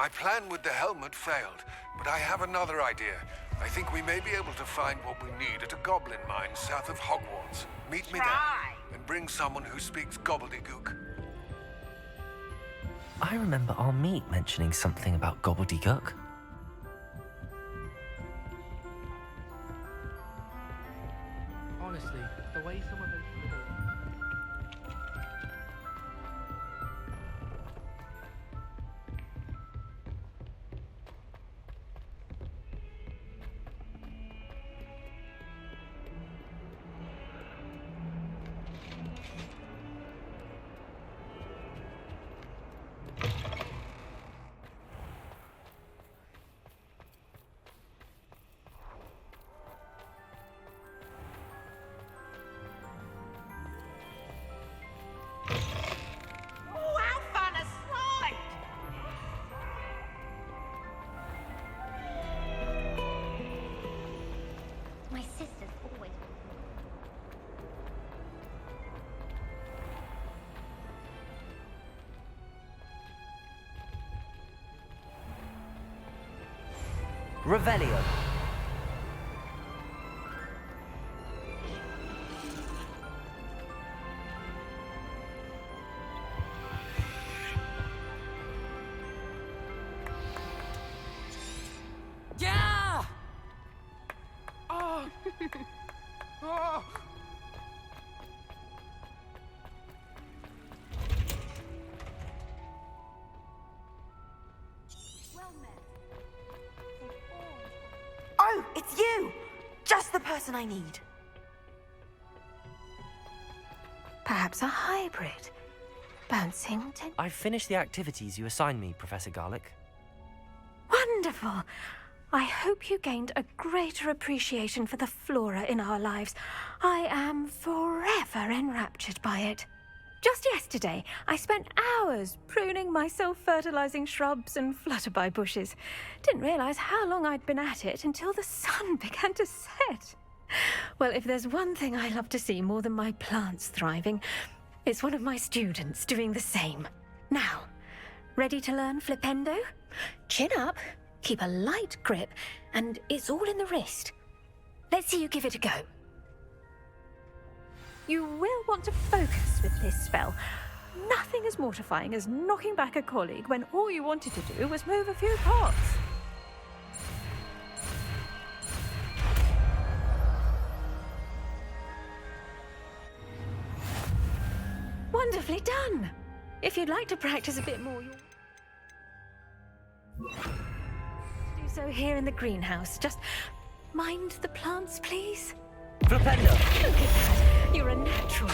My plan with the helmet failed, but I have another idea. I think we may be able to find what we need at a goblin mine south of Hogwarts. Meet me there, and bring someone who speaks gobbledegook. I remember our meet mentioning something about gobbledegook. Honestly, the way some of those little... Revelio. Yeah! Oh! Oh! Oh, it's you! Just the person I need. Perhaps a hybrid. Bouncing ten... I've finished the activities you assigned me, Professor Garlick. Wonderful! I hope you gained a greater appreciation for the flora in our lives. I am forever enraptured by it. Just yesterday, I spent hours pruning my self-fertilizing shrubs and flutterby bushes. Didn't realize how long I'd been at it until the sun began to set. Well, if there's one thing I love to see more than my plants thriving, it's one of my students doing the same. Now, ready to learn Flipendo? Chin up, keep a light grip, and it's all in the wrist. Let's see you give it a go. You will want to focus with this spell. Nothing as mortifying as knocking back a colleague when all you wanted to do was move a few pots. Wonderfully done. If you'd like to practice a bit more, you'll... do so here in the greenhouse. Just mind the plants, please. Flipendo! Look at that. You're a natural.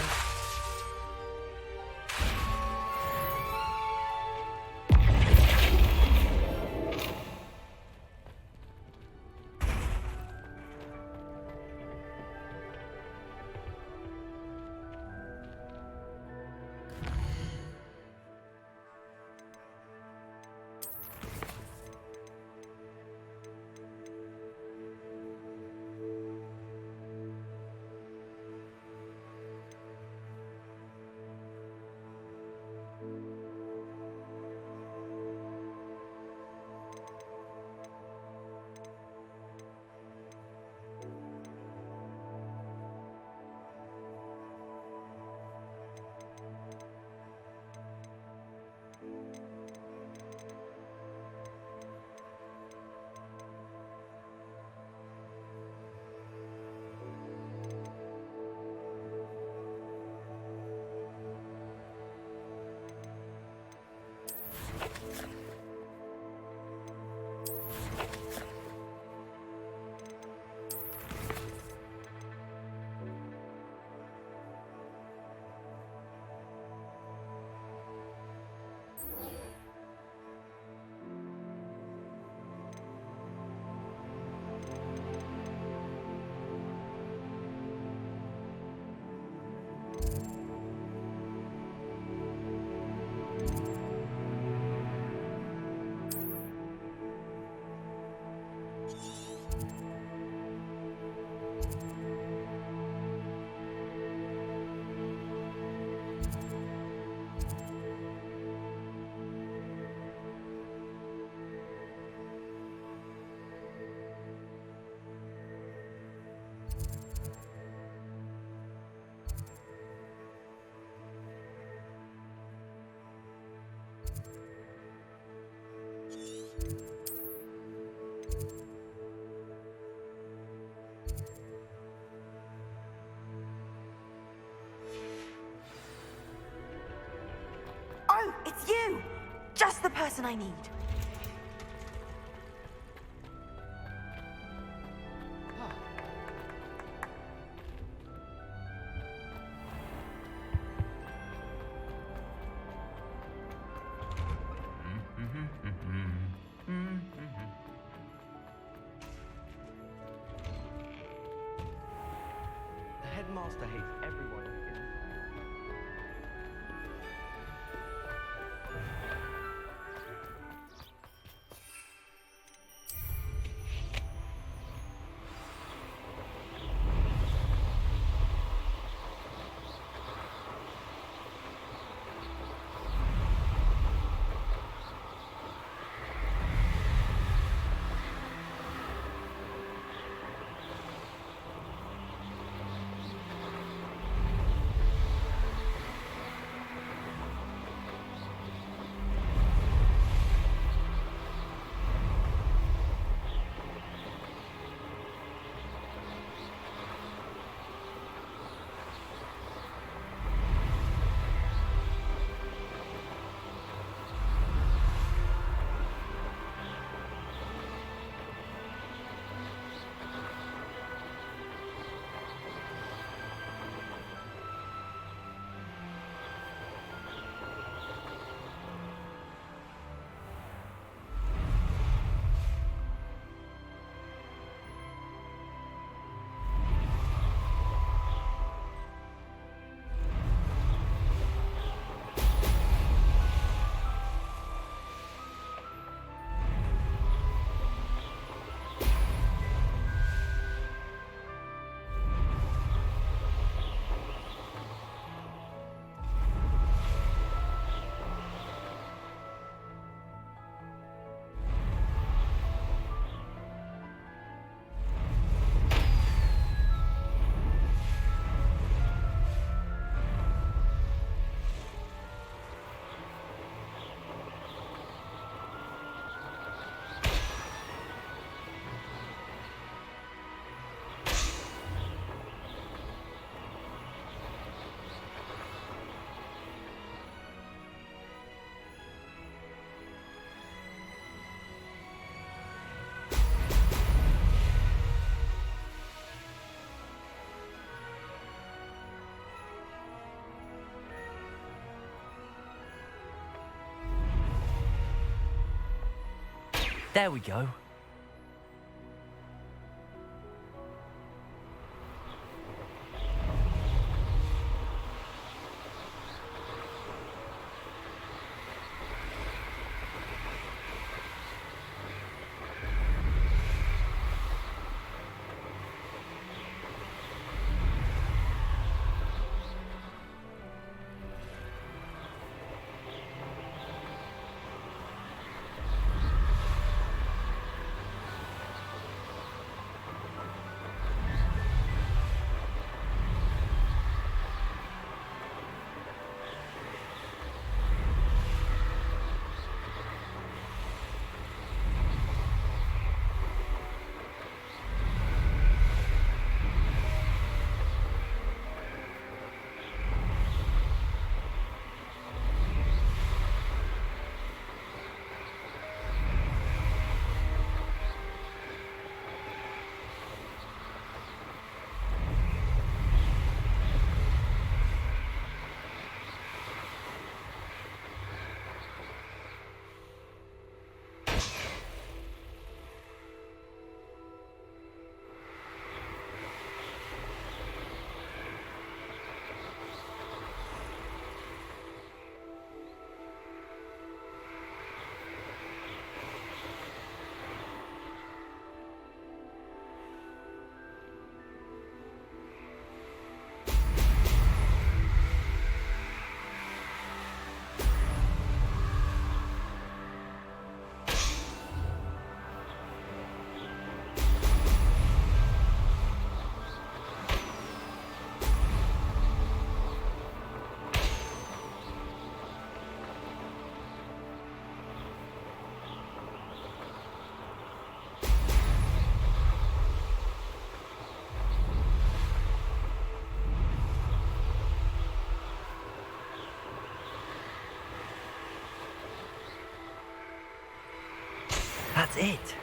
just the person I need. The headmaster hates everyone who isn't. There we go. That's it.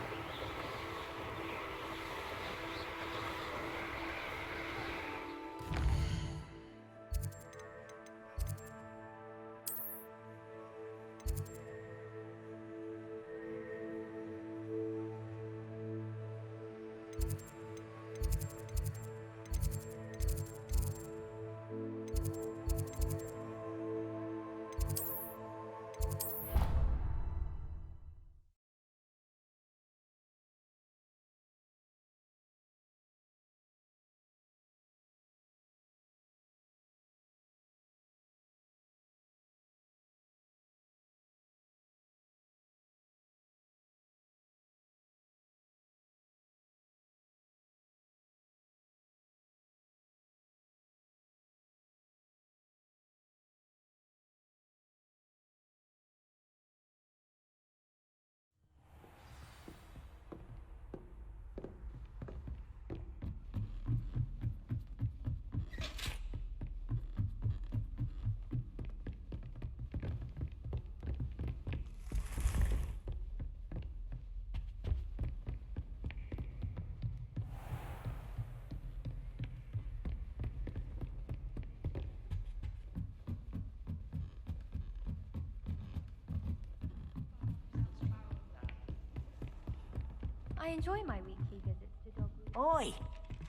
I enjoy my weekly visits to Dogwood. Oi,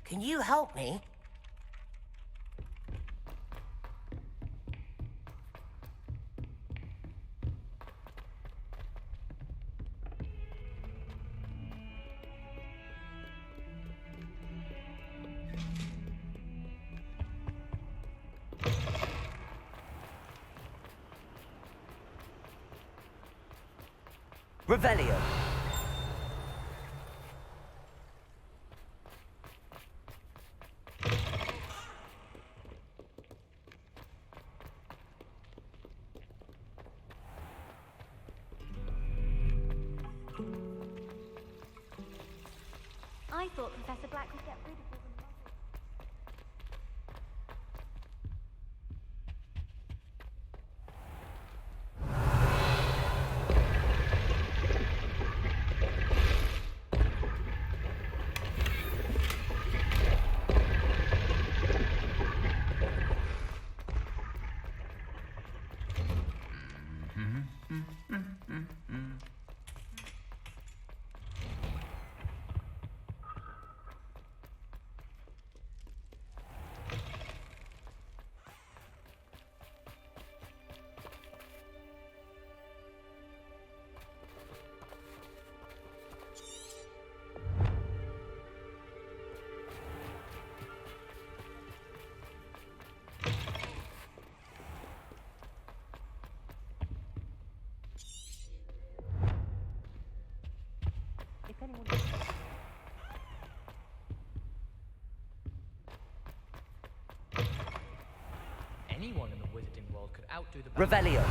can you help me? Revelio. I thought Professor Black would get rid of all the Anyone in the wizarding world could outdo the Revelio.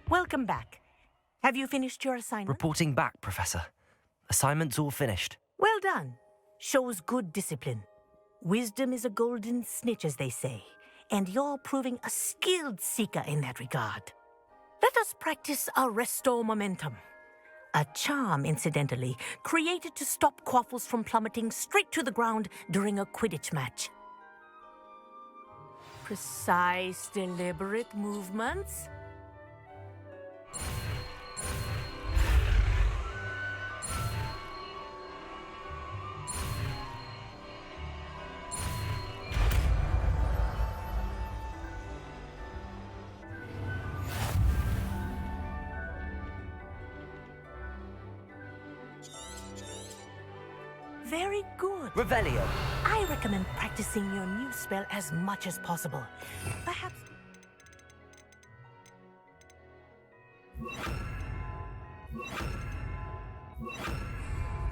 Welcome back. Have you finished your assignment? Reporting back, Professor. Assignment's all finished. Well done. Shows good discipline. Wisdom is a golden snitch, as they say, and you're proving a skilled seeker in that regard. Let us practice our restore momentum. A charm, incidentally, created to stop quaffles from plummeting straight to the ground during a Quidditch match. Precise, deliberate movements. Very good. Revelio. I recommend practicing your new spell as much as possible. Perhaps...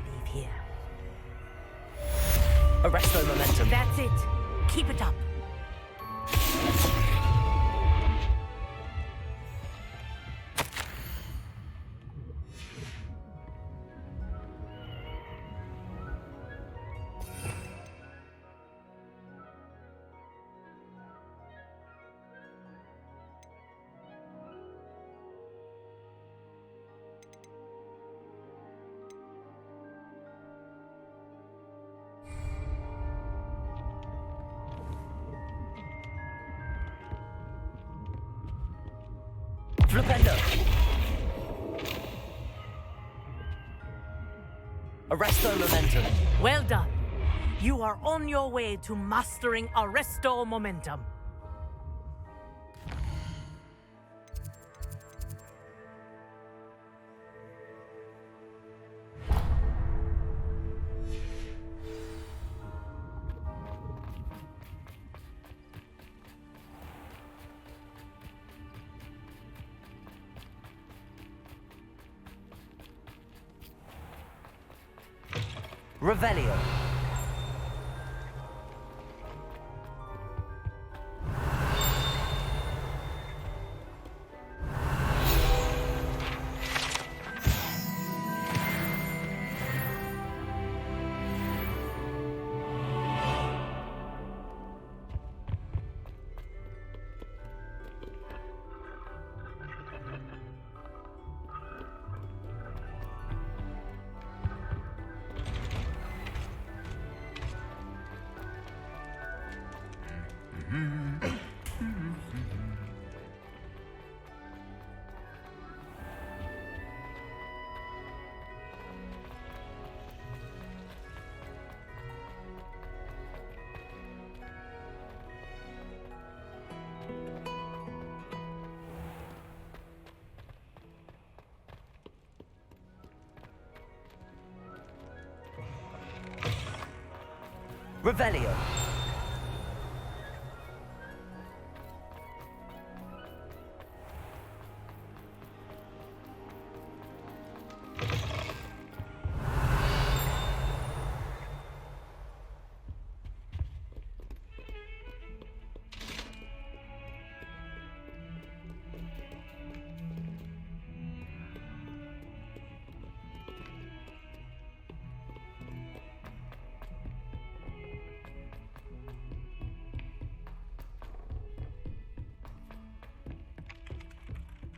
Leave here. Arresto momentum. That's it. Keep it up. Flipendo. Arresto momentum. Well done. You are on your way to mastering Arresto Momentum. Revelio. Revelio.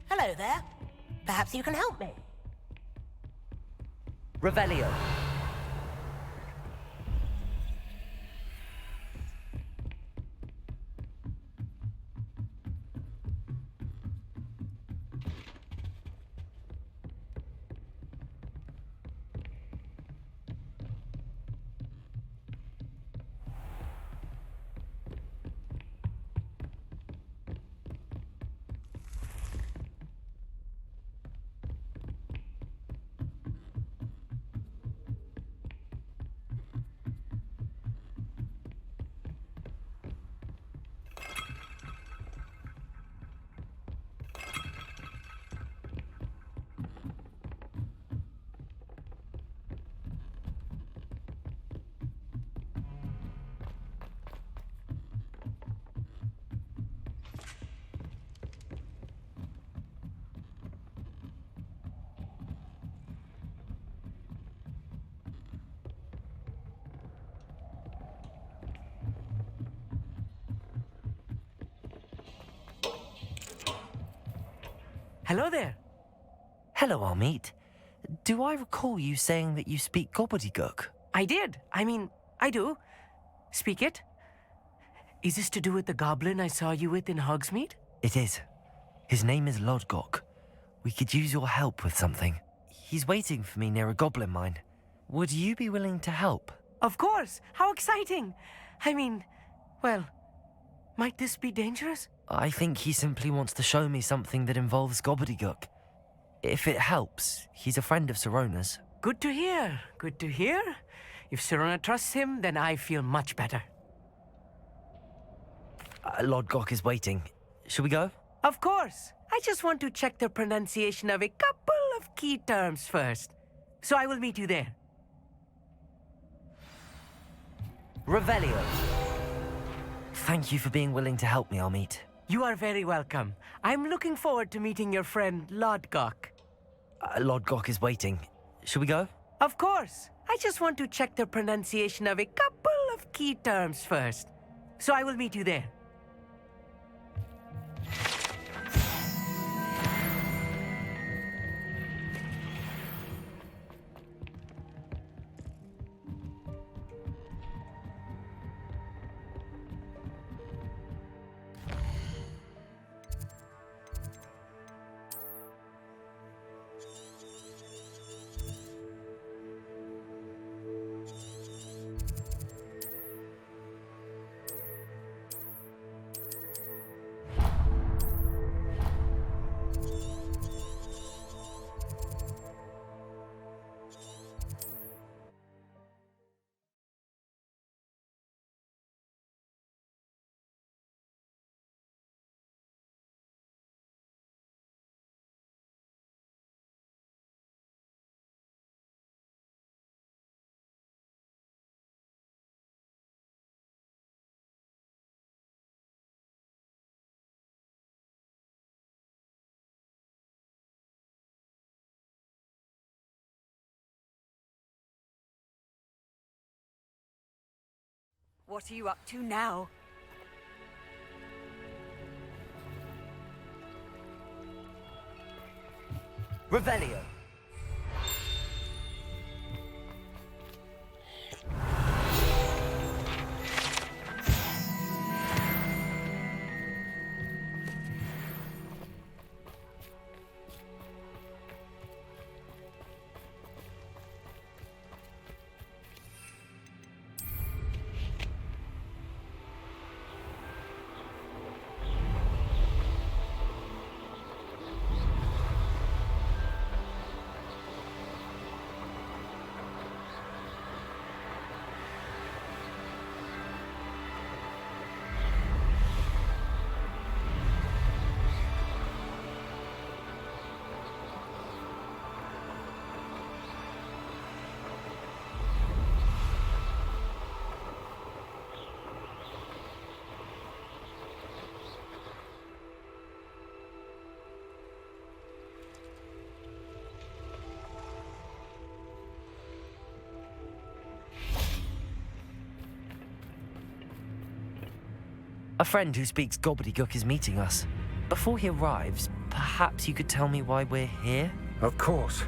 Hello there. Perhaps you can help me. Revelio. Hello there. Hello, Armeet. Do I recall you saying that you speak gobbledygook? I did. I do. Speak it. Is this to do with the goblin I saw you with in Hogsmeade? It is. His name is Lodgok. We could use your help with something. He's waiting for me near a goblin mine. Would you be willing to help? Of course. How exciting. Well, might this be dangerous? I think he simply wants to show me something that involves gobbledygook. If it helps, he's a friend of Sorona's. Good to hear. Good to hear. If Serona trusts him, then I feel much better. Lord Gok is waiting. Should we go? Of course. I just want to check the pronunciation of a couple of key terms first. So I will meet you there. Revelio. Thank you for being willing to help me, Amit. You are very welcome. I'm looking forward to meeting your friend, Lord Gok. Lord Gok is waiting. Should we go? Of course. I just want to check the pronunciation of a couple of key terms first. So I will meet you there. What are you up to now? Revelio. A friend who speaks gobbledygook is meeting us. Before he arrives, perhaps you could tell me why we're here? Of course.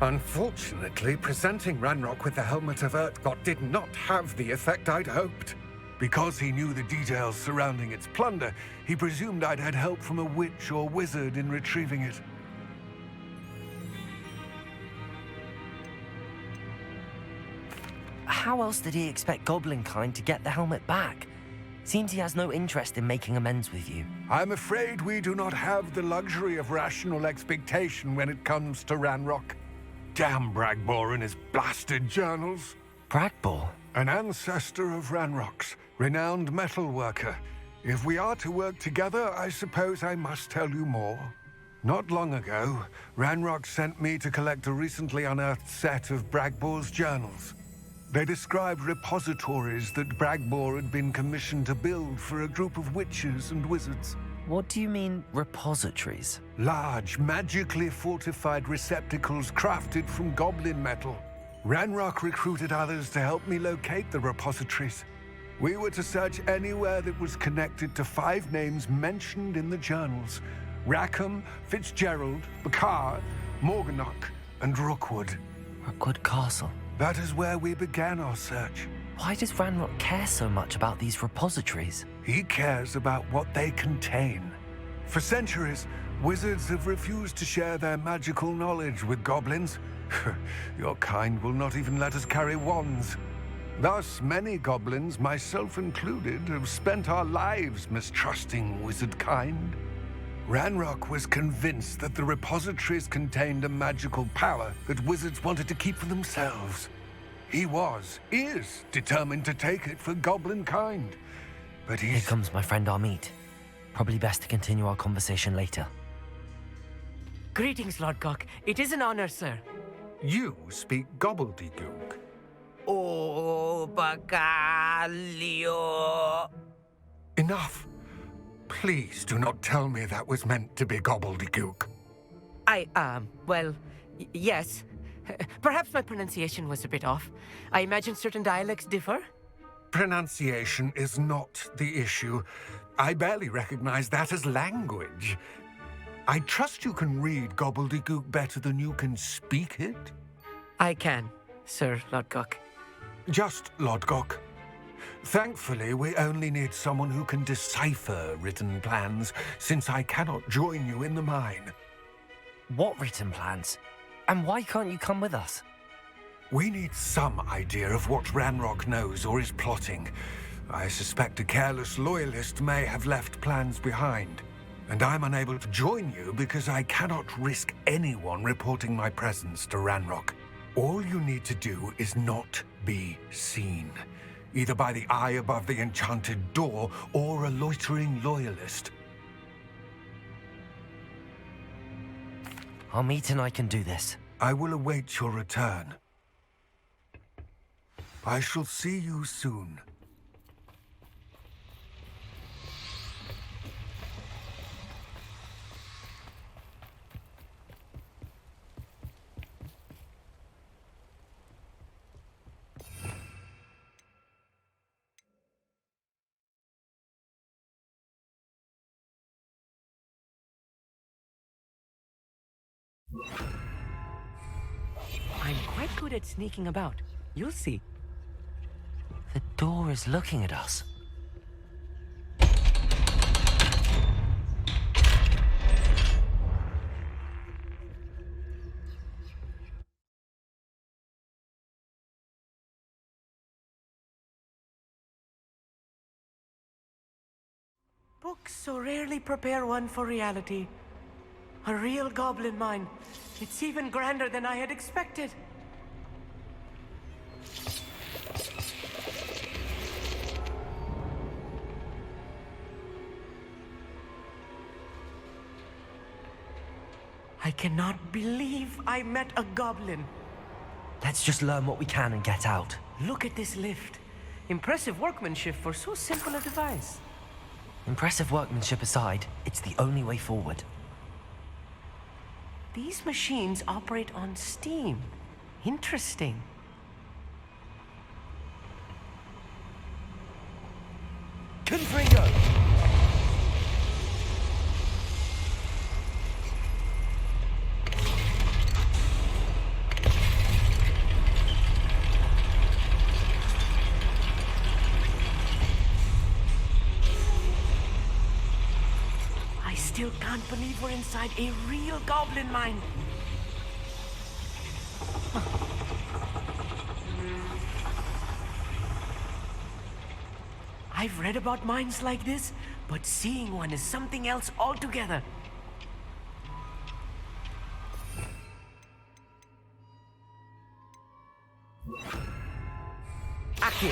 Unfortunately, presenting Ranrock with the Helmet of Urtkot did not have the effect I'd hoped. Because he knew the details surrounding its plunder, he presumed I'd had help from a witch or wizard in retrieving it. How else did he expect Goblinkind to get the helmet back? Seems he has no interest in making amends with you. I'm afraid we do not have the luxury of rational expectation when it comes to Ranrock. Damn Bragbor and his blasted journals. Bragbor? An ancestor of Ranrock's, renowned metal worker. If we are to work together, I suppose I must tell you more. Not long ago, Ranrock sent me to collect a recently unearthed set of Bragbor's journals. They described repositories that Bragbor had been commissioned to build for a group of witches and wizards. What do you mean, repositories? Large, magically fortified receptacles crafted from goblin metal. Ranrock recruited others to help me locate the repositories. We were to search anywhere that was connected to 5 names mentioned in the journals: Rackham, Fitzgerald, Bacard, Morganach, and Rookwood. Rookwood Castle. That is where we began our search. Why does Ranrock care so much about these repositories? He cares about what they contain. For centuries, wizards have refused to share their magical knowledge with goblins. Your kind will not even let us carry wands. Thus, many goblins, myself included, have spent our lives mistrusting wizard kind. Ranrock was convinced that the repositories contained a magical power that wizards wanted to keep for themselves. He is determined to take it for goblin kind. But Here comes my friend Amit. Probably best to continue our conversation later. Greetings, Lord Gok. It is an honor, sir. You speak gobbledegook. Oh, Bagalio. Enough. Please do not tell me that was meant to be gobbledegook. Yes. Perhaps my pronunciation was a bit off. I imagine certain dialects differ. Pronunciation is not the issue. I barely recognize that as language. I trust you can read gobbledegook better than you can speak it? I can, Sir Lord Gok. Just Lodgok. Thankfully, we only need someone who can decipher written plans, since I cannot join you in the mine. What written plans? And why can't you come with us? We need some idea of what Ranrock knows or is plotting. I suspect a careless loyalist may have left plans behind. And I'm unable to join you because I cannot risk anyone reporting my presence to Ranrock. All you need to do is not be seen, either by the eye above the enchanted door or a loitering loyalist. Amit and I can do this. I will await your return. I shall see you soon. I'm quite good at sneaking about. You'll see. The door is looking at us. Books so rarely prepare one for reality. A real goblin mine. It's even grander than I had expected. I cannot believe I met a goblin. Let's just learn what we can and get out. Look at this lift. Impressive workmanship for so simple a device. Impressive workmanship aside, it's the only way forward. These machines operate on steam. Interesting. Confringo! I still can't believe we're inside a real goblin mine. I've read about mines like this, but seeing one is something else altogether. Accio!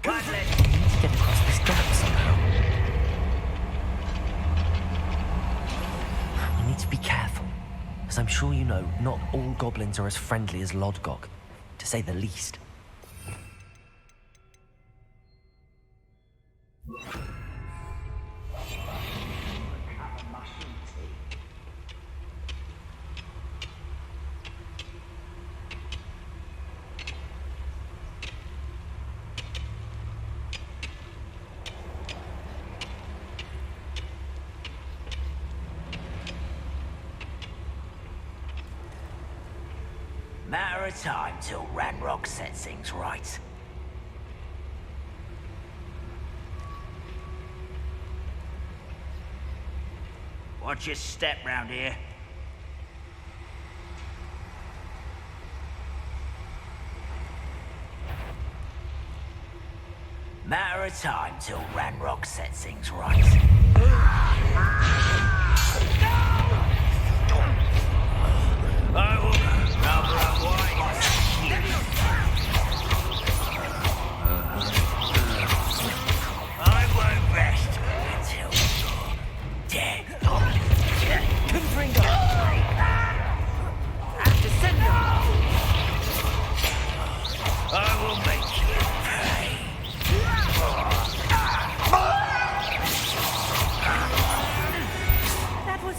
Let's get across this gap somehow. We need to be careful, as I'm sure you know, not all goblins are as friendly as Lodgok, to say the least. Matter of time till Ranrock sets things right. Watch your step round here. Matter of time till Ranrock sets things right. No!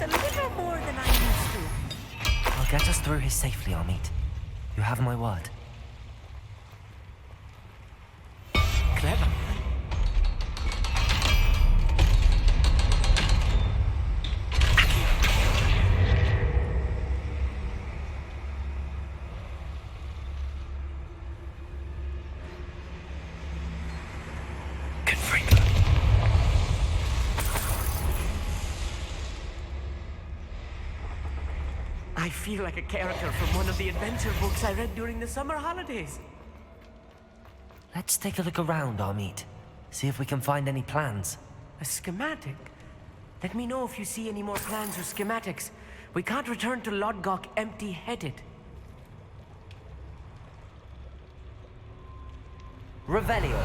a little more than I'm used to. I'll get us through here safely, Amit. You have my word. Clever. I feel like a character from one of the adventure books I read during the summer holidays. Let's take a look around, Amit. See if we can find any plans. A schematic? Let me know if you see any more plans or schematics. We can't return to Lodgok empty-headed. Revelio.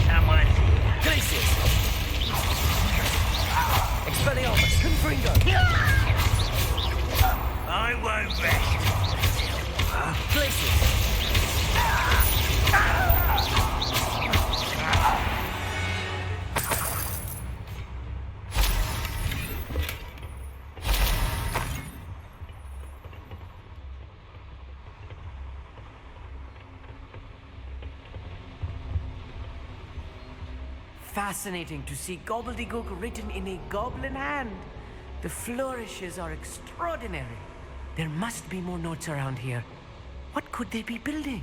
Someone's here. Glacius! Expelliarmus! Confringo! I won't rest. Glacius! Fascinating to see gobbledygook written in a goblin hand. The flourishes are extraordinary. There must be more notes around here. What could they be building?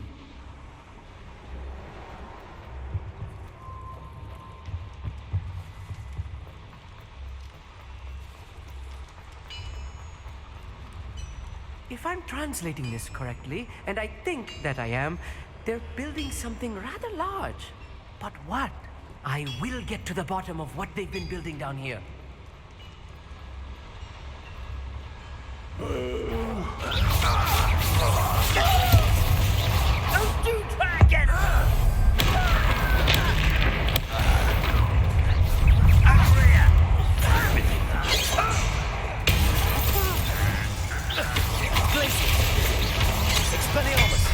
If I'm translating this correctly, and I think that I am, they're building something rather large. But what? I will get to the bottom of what they've been building down here. Don't you try again! Expelliarmus!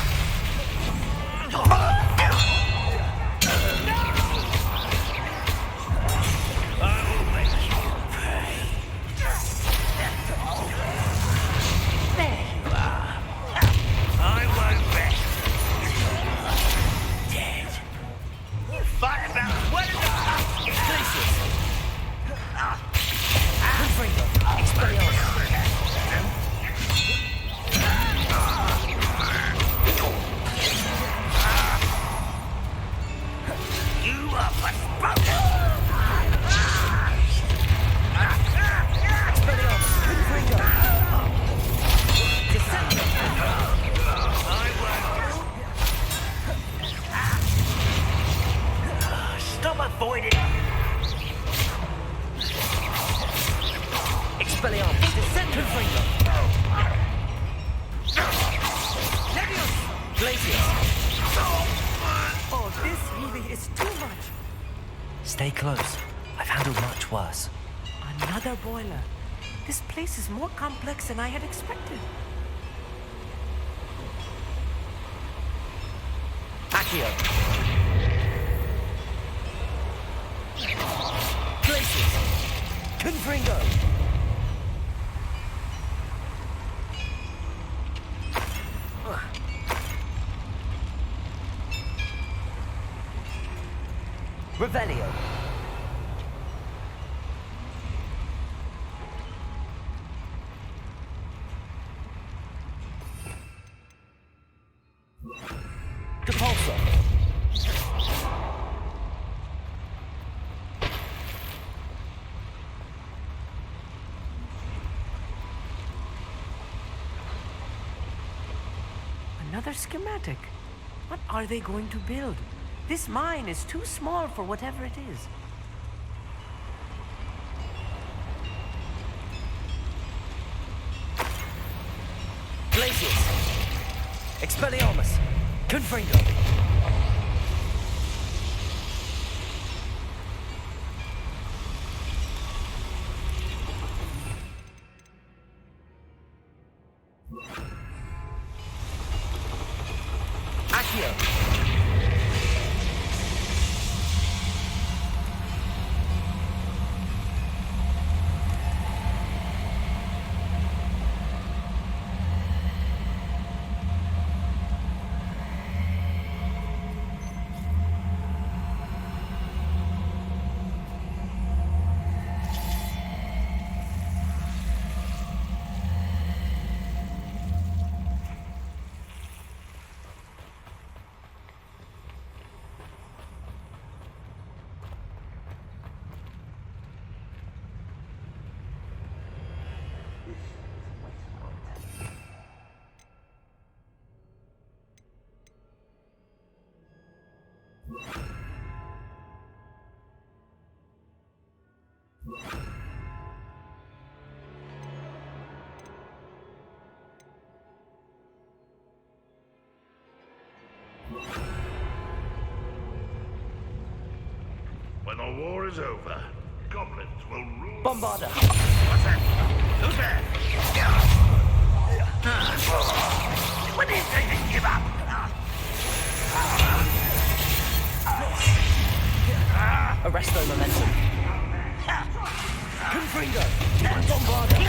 Oh, this really is too much. Stay close. I've handled much worse. Another boiler. This place is more complex than I had expected. Accio. Glacius. Confringo. Revelio. Depulso. Another schematic. What are they going to build? This mine is too small for whatever it is. Expelliarmus! Confringo! Accio! When the war is over, goblins will rule. Bombarder! What's that? Who's there? When do you think they give up? Arresto momentum. Confringo! Bombarder!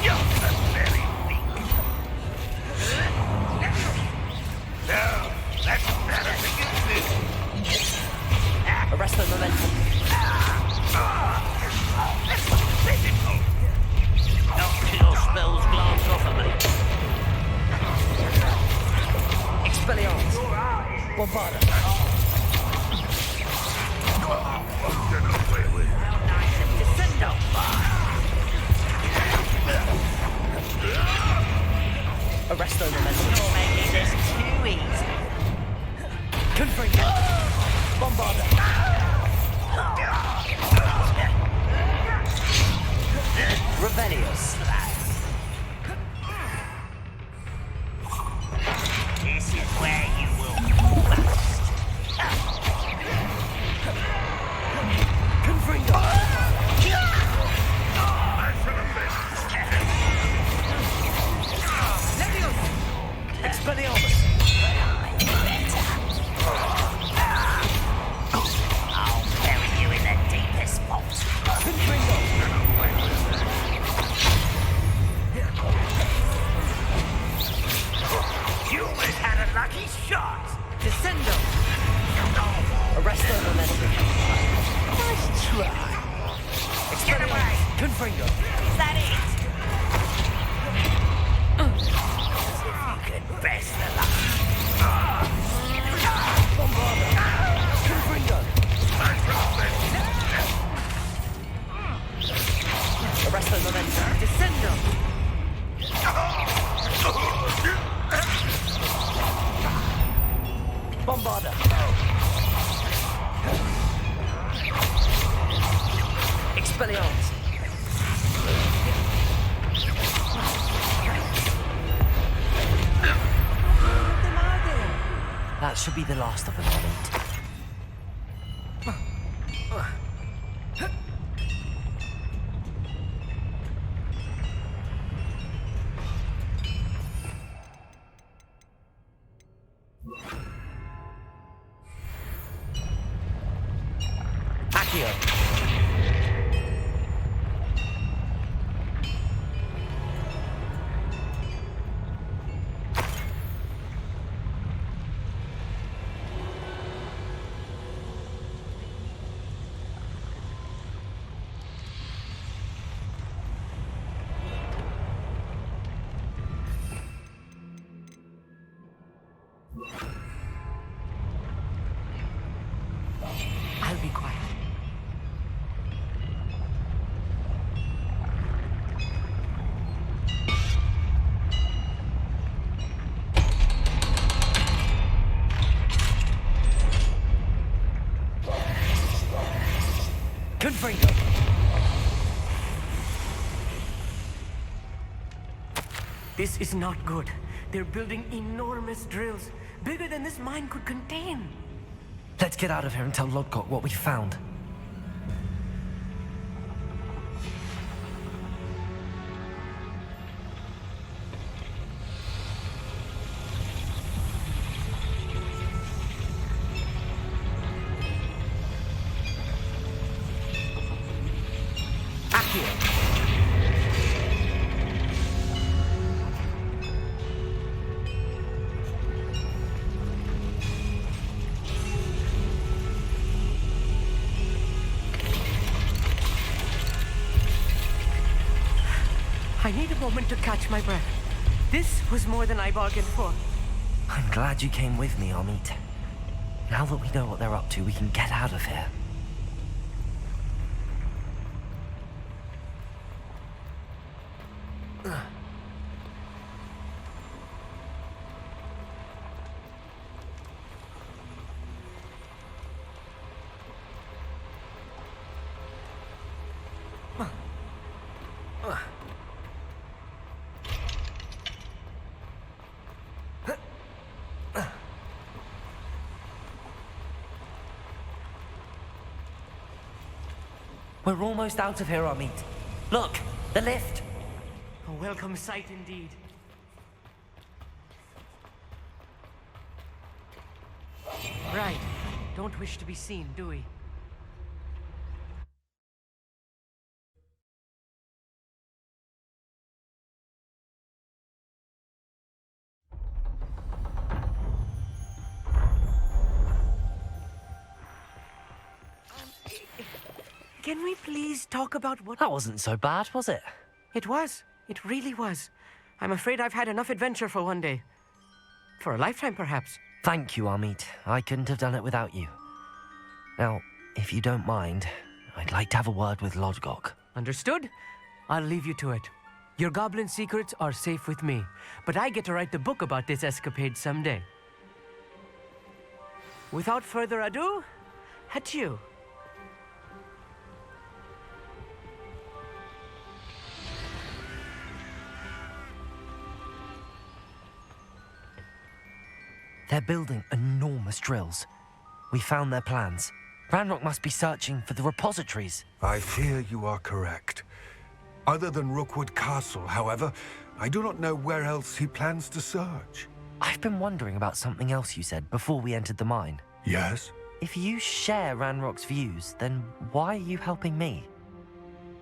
You're very weak. No, that's better against this. Arresto momentum. That's physical. Don't kill spells glance off of me. Expelliarmus! Bombarder! Get away with it. Descendo! Arresto momentum. You're making this too easy. Confringo! Bombarder! Revelius! This is where you will bust. Confringo! Expelliarmus! I'll bury you in the deepest spot. Confringo! You always had a lucky shot. Descendo! Arresto momentum. Nice try. Get away. Confringo! Is that it? You could best the luck. Bombarder! Confringo! Arresto momentum. Descendo! Bombarder! Expelliarmus! That should be the last of them, I think. Accio! I'll be quiet. Confringo! This is not good. They're building enormous drills, bigger than this mine could contain. Let's get out of here and tell Lodgok what we found. I need a moment to catch my breath. This was more than I bargained for. I'm glad you came with me, Amit. Now that we know what they're up to, we can get out of here. We're almost out of here, Amit. Look, the lift. A welcome sight indeed. Right. Don't wish to be seen, do we? Can we please talk about what... That wasn't so bad, was it? It was. It really was. I'm afraid I've had enough adventure for one day. For a lifetime, perhaps. Thank you, Amit. I couldn't have done it without you. Now, if you don't mind, I'd like to have a word with Lodgok. Understood? I'll leave you to it. Your goblin secrets are safe with me, but I get to write the book about this escapade someday. Without further ado, adieu. They're building enormous drills. We found their plans. Ranrock must be searching for the repositories. I fear you are correct. Other than Rookwood Castle, however, I do not know where else he plans to search. I've been wondering about something else you said before we entered the mine. Yes? If you share Ranrock's views, then why are you helping me?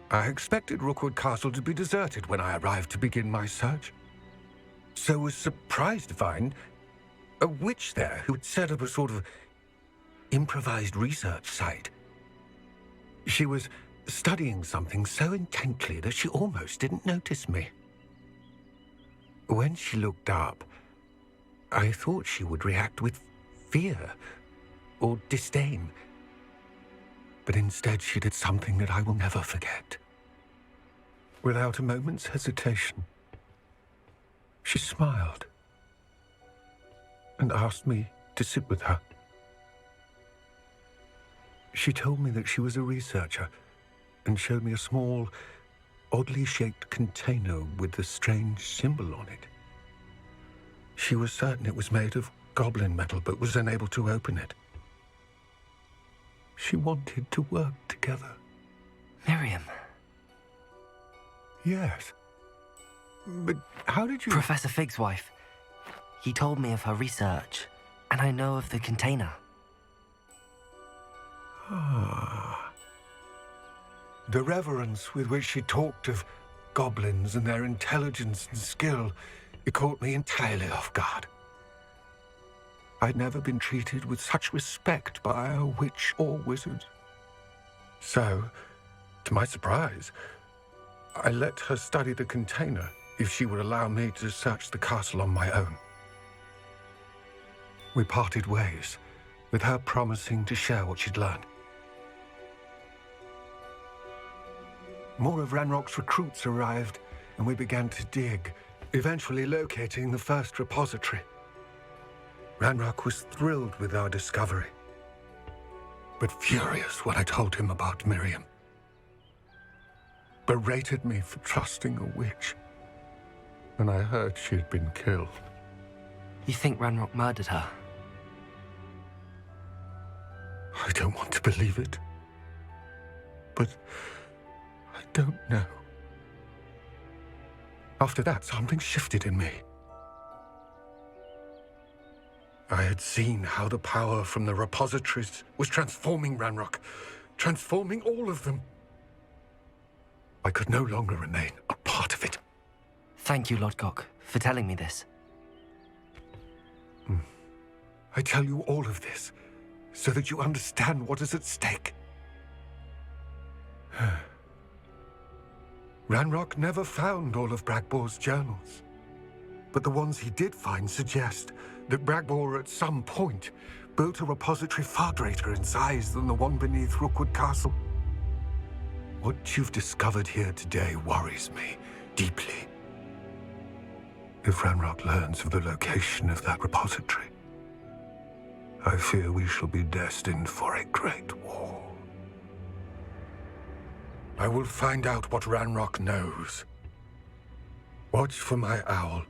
I expected Rookwood Castle to be deserted when I arrived to begin my search. So was surprised to find a witch there who had set up a sort of improvised research site. She was studying something so intently that she almost didn't notice me. When she looked up, I thought she would react with fear or disdain. But instead she did something that I will never forget. Without a moment's hesitation, she smiled and asked me to sit with her. She told me that she was a researcher and showed me a small, oddly shaped container with a strange symbol on it. She was certain it was made of goblin metal, but was unable to open it. She wanted to work together. Miriam. Yes. But how did you... Professor Fig's wife. He told me of her research, and I know of the container. Ah. The reverence with which she talked of goblins and their intelligence and skill, it caught me entirely off guard. I'd never been treated with such respect by a witch or wizard. So, to my surprise, I let her study the container if she would allow me to search the castle on my own. We parted ways, with her promising to share what she'd learned. More of Ranrock's recruits arrived, and we began to dig, eventually locating the first repository. Ranrock was thrilled with our discovery, but furious when I told him about Miriam. Berated me for trusting a witch. when I heard she had been killed. You think Ranrock murdered her? I don't want to believe it. But I don't know. After that, something shifted in me. I had seen how the power from the repositories was transforming Ranrock, transforming all of them. I could no longer remain a part of it. Thank you, Lodgok, for telling me this. I tell you all of this so that you understand what is at stake. Ranrock never found all of Bragbor's journals, but the ones he did find suggest that Bragbor at some point built a repository far greater in size than the one beneath Rookwood Castle. What you've discovered here today worries me deeply. If Ranrock learns of the location of that repository, I fear we shall be destined for a great war. I will find out what Ranrock knows. Watch for my owl